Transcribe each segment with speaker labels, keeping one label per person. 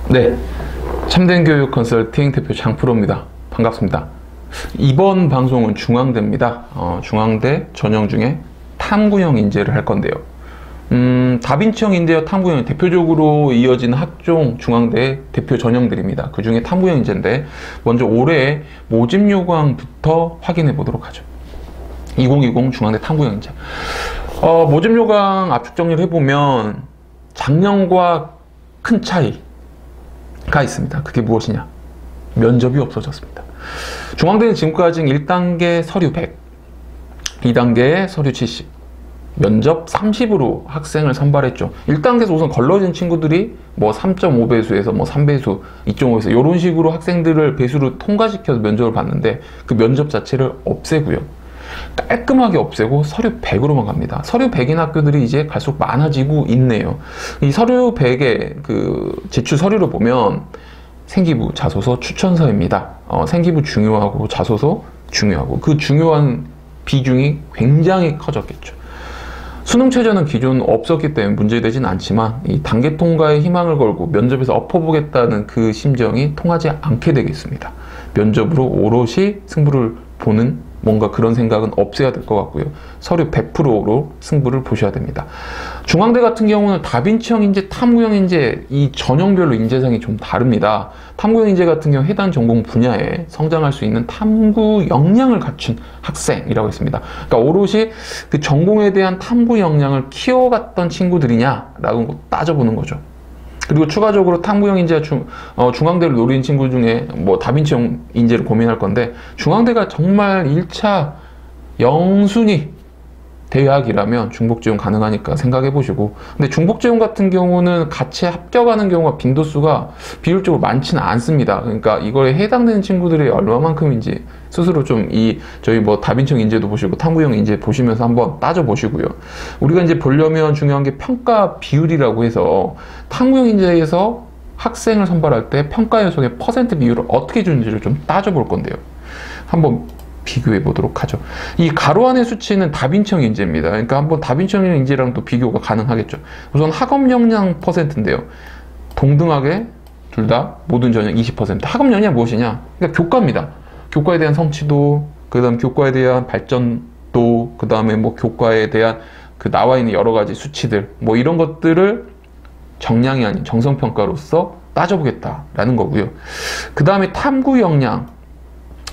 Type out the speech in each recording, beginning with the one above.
Speaker 1: 네, 참된 교육 컨설팅 대표 장프로입니다. 반갑습니다. 이번 방송은 중앙대입니다. 중앙대 전형 중에 탐구형 인재를 할 건데요. 다빈치형 인재와 탐구형이 대표적으로 이어지는 학종 중앙대의 대표 전형들입니다. 그 중에 탐구형 인재인데 먼저 올해 모집 요강부터 확인해 보도록 하죠. 2020 중앙대 탐구형 인재. 모집 요강 압축 정리를 해보면 작년과 큰 차이가 있습니다. 그게 무엇이냐? 면접이 없어졌습니다. 중앙대는 지금까지 1단계 서류 100, 2단계 서류 70, 면접 30으로 학생을 선발했죠. 1단계에서 우선 걸러진 친구들이 뭐 3.5배수에서 뭐 3배수, 2.5배수 이런 식으로 학생들을 배수로 통과시켜서 면접을 봤는데 그 면접 자체를 없애고요. 깔끔하게 없애고 서류 100으로만 갑니다. 서류 100인 학교들이 이제 갈수록 많아지고 있네요. 이 서류 100의 그 제출 서류를 보면 생기부, 자소서, 추천서입니다. 생기부 중요하고 자소서 중요하고 그 중요한 비중이 굉장히 커졌겠죠. 수능 최저는 기존 없었기 때문에 문제되진 않지만 이 단계 통과에 희망을 걸고 면접에서 엎어보겠다는 그 심정이 통하지 않게 되겠습니다. 면접으로 오롯이 승부를 보는 뭔가 그런 생각은 없애야 될 것 같고요. 서류 100%로 승부를 보셔야 됩니다. 중앙대 같은 경우는 다빈치형 인재, 탐구형 인재 이 전형별로 인재상이 좀 다릅니다. 탐구형 인재 같은 경우 해당 전공 분야에 성장할 수 있는 탐구 역량을 갖춘 학생이라고 했습니다. 그러니까 오롯이 그 전공에 대한 탐구 역량을 키워갔던 친구들이냐라고 따져보는 거죠. 그리고 추가적으로 탐구형 인재가 중앙대를 노린 친구 중에 뭐 다빈치형 인재를 고민할 건데 중앙대가 정말 1차 영순위 대학이라면 중복지원 가능하니까 생각해 보시고, 근데 중복지원 같은 경우는 같이 합격하는 경우가 빈도수가 비율적으로 많지는 않습니다. 그러니까 이거에 해당되는 친구들이 얼마만큼인지 스스로 좀 저희 뭐 다빈치형 인재도 보시고 탐구형 인재 보시면서 한번 따져 보시고요. 우리가 이제 보려면 중요한 게 평가 비율이라고 해서 탐구형 인재에서 학생을 선발할 때 평가 요소의 퍼센트 비율을 어떻게 주는지를 좀 따져 볼 건데요. 한번 비교해 보도록 하죠. 이 가로 안의 수치는 다빈치형 인재입니다. 그러니까 한번 다빈치형 인재랑 또 비교가 가능하겠죠. 우선 학업 역량 퍼센트인데요. 동등하게 둘 다 모든 전형 20%. 학업 역량 무엇이냐? 그러니까 교과입니다. 교과에 대한 성취도, 그 다음 교과에 대한 발전도, 그 다음에 뭐 교과에 대한 그 나와 있는 여러 가지 수치들, 뭐 이런 것들을 정량이 아닌 정성평가로서 따져보겠다라는 거고요. 그 다음에 탐구 역량,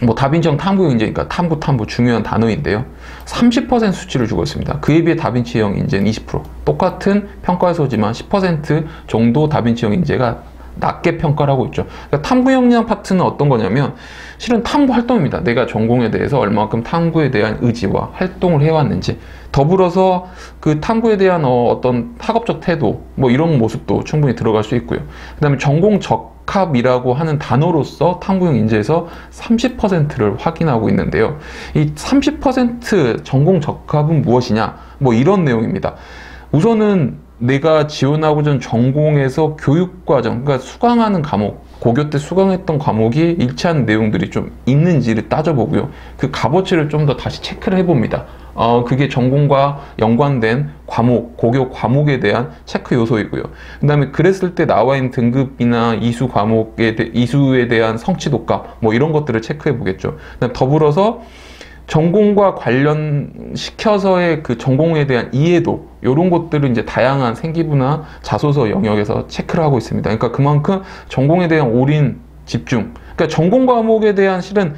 Speaker 1: 뭐 다빈치형 탐구 인재니까 탐구 중요한 단어인데요. 30% 수치를 주고 있습니다. 그에 비해 다빈치형 인재는 20%. 똑같은 평가 요소지만 10% 정도 다빈치형 인재가 낮게 평가를 하고 있죠. 그러니까 탐구 역량 파트는 어떤 거냐면 실은 탐구 활동입니다. 내가 전공에 대해서 얼마만큼 탐구에 대한 의지와 활동을 해왔는지, 더불어서 그 탐구에 대한 어떤 학업적 태도 뭐 이런 모습도 충분히 들어갈 수 있고요. 그 다음에 전공 적합이라고 하는 단어로서 탐구형 인재에서 30%를 확인하고 있는데요. 이 30% 전공 적합은 무엇이냐? 뭐 이런 내용입니다. 우선은 내가 지원하고자 하는 전공에서 교육과정, 그러니까 수강하는 과목, 고교 때 수강했던 과목이 일치하는 내용들이 좀 있는지를 따져보고요. 그 값어치를 좀 더 다시 체크를 해봅니다. 그게 전공과 연관된 과목, 고교 과목에 대한 체크 요소이고요. 그 다음에 그랬을 때 나와 있는 등급이나 이수 이수에 대한 성취도값, 뭐 이런 것들을 체크해 보겠죠. 그다음 더불어서 전공과 관련시켜서의 그 전공에 대한 이해도, 이런 것들을 이제 다양한 생기부나 자소서 영역에서 체크를 하고 있습니다. 그러니까 그만큼 전공에 대한 올인, 집중, 그러니까 전공 과목에 대한 실은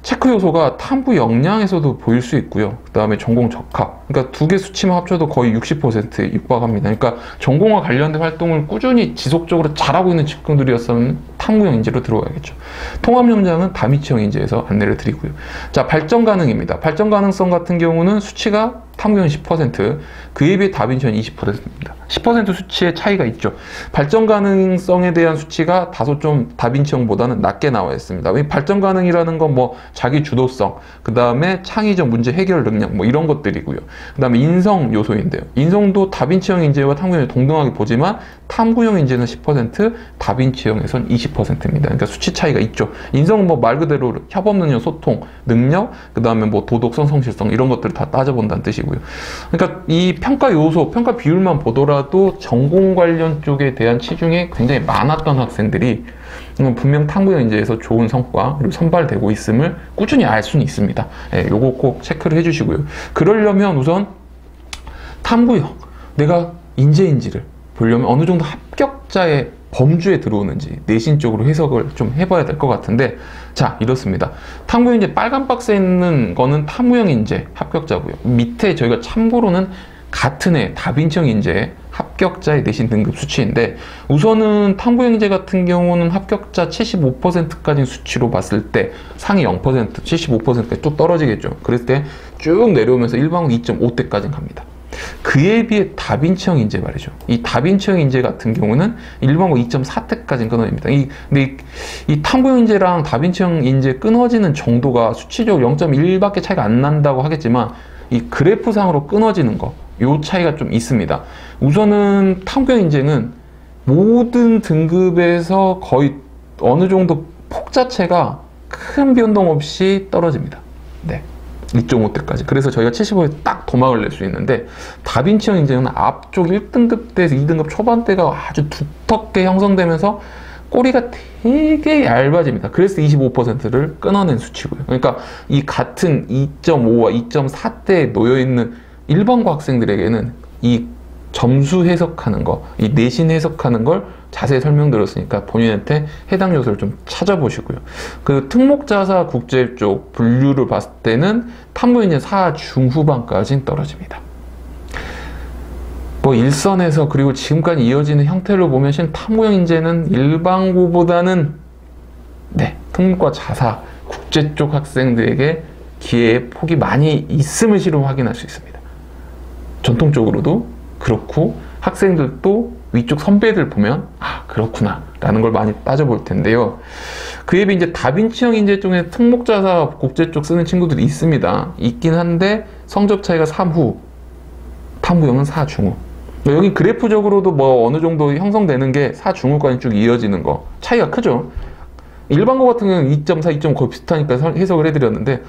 Speaker 1: 체크 요소가 탐구 역량에서도 보일 수 있고요. 그 다음에 전공 적합, 그러니까 두 개 수치만 합쳐도 거의 60%에 육박합니다. 그러니까 전공과 관련된 활동을 꾸준히 지속적으로 잘하고 있는 친구들이었으면 탐구형 인재로 들어가야겠죠. 통합 연장은 다빈치형 인재에서 안내를 드리고요. 자, 발전 가능입니다. 발전 가능성 같은 경우는 수치가 탐구형 10%, 그에 비해 다빈치형 20%입니다. 10% 수치의 차이가 있죠. 발전 가능성에 대한 수치가 다소 좀 다빈치형보다는 낮게 나와 있습니다. 발전 가능이라는 건 뭐 자기 주도성, 그 다음에 창의적 문제 해결 능력, 뭐 이런 것들이고요. 그 다음에 인성 요소인데요. 인성도 다빈치형 인재와 탐구형이 동등하게 보지만 탐구형 인재는 10%, 다빈치형에선 20% 20%입니다. 그러니까 수치 차이가 있죠. 인성은 뭐 말 그대로 협업 능력, 소통, 능력, 그 다음에 뭐 도덕성, 성실성 이런 것들을 다 따져본다는 뜻이고요. 그러니까 이 평가 요소, 평가 비율만 보더라도 전공 관련 쪽에 대한 치중이 굉장히 많았던 학생들이 분명 탐구형 인재에서 좋은 성과 그리고 선발되고 있음을 꾸준히 알 수는 있습니다. 예, 요거 꼭 체크를 해주시고요. 그러려면 우선 탐구형, 내가 인재인지를 보려면 어느 정도 합격자의 범주에 들어오는지 내신 쪽으로 해석을 좀 해봐야 될 것 같은데, 자, 이렇습니다. 탐구형 인재 빨간 박스에 있는 거는 탐구형 인재 합격자고요. 밑에 저희가 참고로는 같은 해 다빈치형 인재 합격자의 내신 등급 수치인데, 우선은 탐구형 인재 같은 경우는 합격자 75%까지 수치로 봤을 때 상위 0%, 75%까지 쭉 떨어지겠죠. 그랬을 때 쭉 내려오면서 일반고 2.5대까지 갑니다. 그에 비해 다빈치형 인재 말이죠. 이 다빈치형 인재 같은 경우는 일반고 2.4대까지 끊어집니다. 근데 이 탐구형 인재랑 다빈치형 인재 끊어지는 정도가 수치적으로 0.1밖에 차이가 안 난다고 하겠지만, 이 그래프상으로 끊어지는 거, 요 차이가 좀 있습니다. 우선은 탐구형 인재는 모든 등급에서 거의 어느 정도 폭 자체가 큰 변동 없이 떨어집니다. 네. 2.5대까지. 그래서 저희가 75에 딱 도막을 낼 수 있는데, 다빈치형 인재는 앞쪽 1등급대에서 2등급 초반대가 아주 두텁게 형성되면서 꼬리가 되게 얇아집니다. 그래서 25%를 끊어낸 수치고요. 그러니까 이 같은 2.5와 2.4대에 놓여있는 일반고 학생들에게는 이 점수 해석하는 거, 이 내신 해석하는 걸 자세히 설명드렸으니까 본인한테 해당 요소를 좀 찾아보시고요. 그 특목자사 국제 쪽 분류를 봤을 때는 탐구인재 4 중후반까지는 떨어집니다. 뭐 일선에서 그리고 지금까지 이어지는 형태를 보면 실 탐구형 인재는 일반고보다는 네, 특목과 자사 국제 쪽 학생들에게 기회의 폭이 많이 있음을 실은 확인할 수 있습니다. 전통적으로도 그렇고 학생들도 위쪽 선배들 보면 아 그렇구나 라는 걸 많이 따져볼 텐데요. 그에 비해 이제 다빈치형 인재 쪽에 특목자사 국제 쪽 쓰는 친구들이 있습니다. 있긴 한데 성적 차이가 3후, 탐구형은 4중후. 여기 그래프적으로도 뭐 어느 정도 형성되는 게 4중후까지 쭉 이어지는 거 차이가 크죠. 일반고 같은 경우는 2.4, 2.9 거의 비슷하니까 해석을 해드렸는데,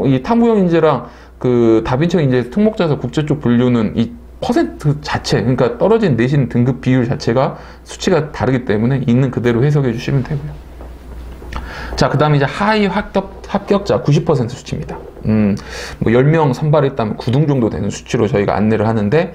Speaker 1: 이 탐구형 인재랑 그 다빈치형 인재 특목자사 국제 쪽 분류는 이 퍼센트 자체, 그러니까 떨어진 내신 등급 비율 자체가 수치가 다르기 때문에 있는 그대로 해석해 주시면 되고요. 자, 그 다음에 이제 하위 합격자 90% 수치입니다. 뭐 10명 선발했다면 9등 정도 되는 수치로 저희가 안내를 하는데,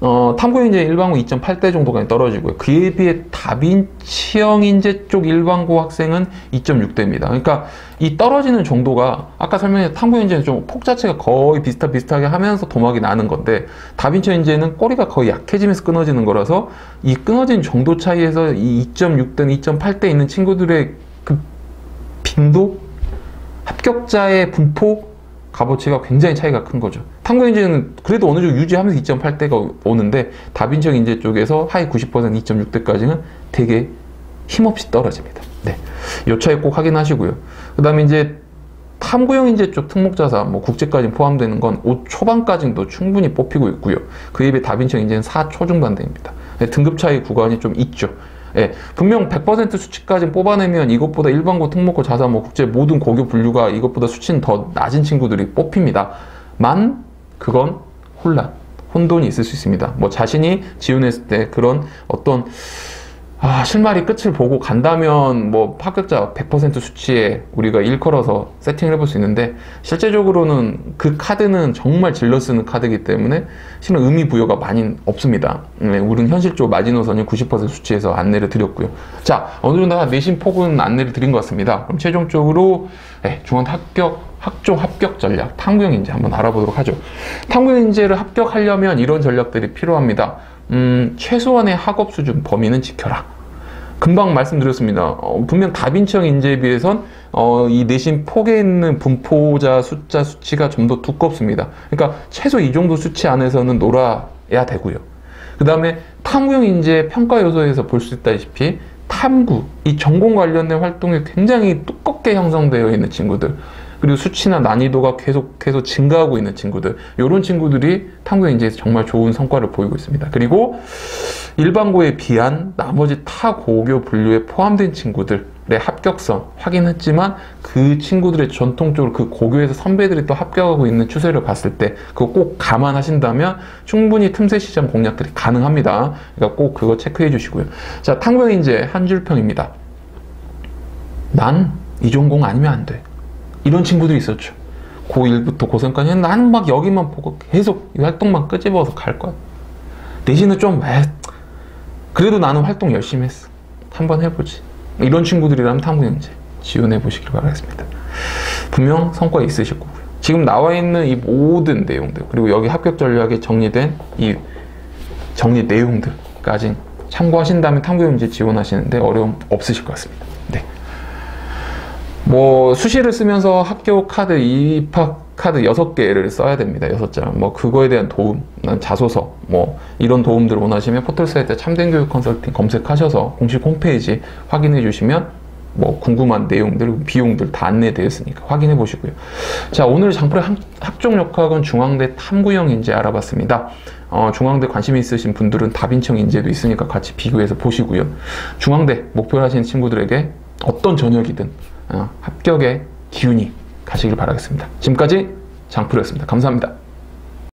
Speaker 1: 탐구형 인재 일반고 2.8대 정도까지 떨어지고요. 그에 비해 다빈치형 인재 쪽 일반고 학생은 2.6대입니다. 그러니까 이 떨어지는 정도가 아까 설명했던 탐구형 인재는 좀 폭 자체가 거의 비슷하게 하면서 도막이 나는 건데, 다빈치형 인재는 꼬리가 거의 약해지면서 끊어지는 거라서 이 끊어진 정도 차이에서 이 2.6대는 2.8대 있는 친구들의 그 빈도, 합격자의 분포, 값어치가 굉장히 차이가 큰 거죠. 탐구형 인재는 그래도 어느 정도 유지하면서 2.8대가 오는데, 다빈치형 인재 쪽에서 하위 90% 2.6대까지는 되게 힘없이 떨어집니다. 네, 이 차이 꼭 확인하시고요. 그 다음에 이제 탐구형 인재 쪽 특목자사, 뭐 국제까지 포함되는 건 5 초반까지도 충분히 뽑히고 있고요. 그에 비해 다빈치형 인재는 4 초중반대입니다. 네, 등급 차이 구간이 좀 있죠. 예, 분명 100% 수치까지 뽑아내면 이것보다 일반고, 특목고, 자사, 뭐 국제 모든 고교 분류가 이것보다 수치는 더 낮은 친구들이 뽑힙니다. 만 그건 혼돈이 있을 수 있습니다. 뭐 자신이 지원했을 때 그런 어떤 실마리 끝을 보고 간다면 뭐 합격자 100% 수치에 우리가 일컬어서 세팅을 해볼 수 있는데, 실제적으로는 그 카드는 정말 질러 쓰는 카드이기 때문에 실은 의미 부여가 많이 없습니다. 우리는 현실적으로 마지노선이 90% 수치에서 안내를 드렸고요. 자, 어느 정도 내신 폭은 안내를 드린 것 같습니다. 그럼 최종적으로 중앙대 학종 합격 전략, 탐구형 인재 한번 알아보도록 하죠. 탐구형 인재를 합격하려면 이런 전략들이 필요합니다. 최소한의 학업 수준 범위는 지켜라. 금방 말씀드렸습니다. 분명 다빈치형 인재에 비해선 이 내신 폭에 있는 분포자 숫자 수치가 좀 더 두껍습니다. 그러니까 최소 이 정도 수치 안에서는 놀아야 되고요. 그 다음에 탐구형 인재 평가 요소에서 볼 수 있다시피 탐구, 이 전공 관련된 활동이 굉장히 두껍게 형성되어 있는 친구들, 그리고 수치나 난이도가 계속해서 증가하고 있는 친구들, 이런 친구들이 탐구형 인재에서 정말 좋은 성과를 보이고 있습니다. 그리고 일반고에 비한 나머지 타 고교 분류에 포함된 친구들의 합격선 확인했지만 그 친구들의 전통적으로 그 고교에서 선배들이 또 합격하고 있는 추세를 봤을 때 그거 꼭 감안하신다면 충분히 틈새 시장 공략들이 가능합니다. 그러니까 꼭 그거 체크해 주시고요. 자, 탐구형 인재 한 줄평입니다. 난 이 전공 아니면 안 돼. 이런 친구들이 있었죠. 고1부터 고3까지 나는 막 여기만 보고 계속 이 활동만 끄집어서 갈 거야. 내신은 좀 그래도 나는 활동 열심히 했어. 한번 해보지. 이런 친구들이라면 탐구형 인재 지원해 보시길 바라겠습니다. 분명 성과 있으실 거고요. 지금 나와 있는 이 모든 내용들, 그리고 여기 합격 전략에 정리된 이 정리 내용들까지 참고하신다면 탐구형 인재 지원하시는데 어려움 없으실 것 같습니다. 네. 뭐 수시를 쓰면서 학교 카드, 입학 카드 6개를 써야 됩니다. 6장. 뭐 그거에 대한 도움, 자소서, 뭐 이런 도움들을 원하시면 포털 사이트 참된 교육 컨설팅 검색하셔서 공식 홈페이지 확인해 주시면 뭐 궁금한 내용들, 비용들 다 안내되어 있으니까 확인해 보시고요. 자, 오늘 장프로 학종역학은 중앙대 탐구형 인재 알아봤습니다. 중앙대 관심 있으신 분들은 다빈치형 인재도 있으니까 같이 비교해서 보시고요. 중앙대 목표를 하시는 친구들에게 어떤 전역이든 합격의 기운이 가시길 바라겠습니다. 지금까지 장프로였습니다. 감사합니다.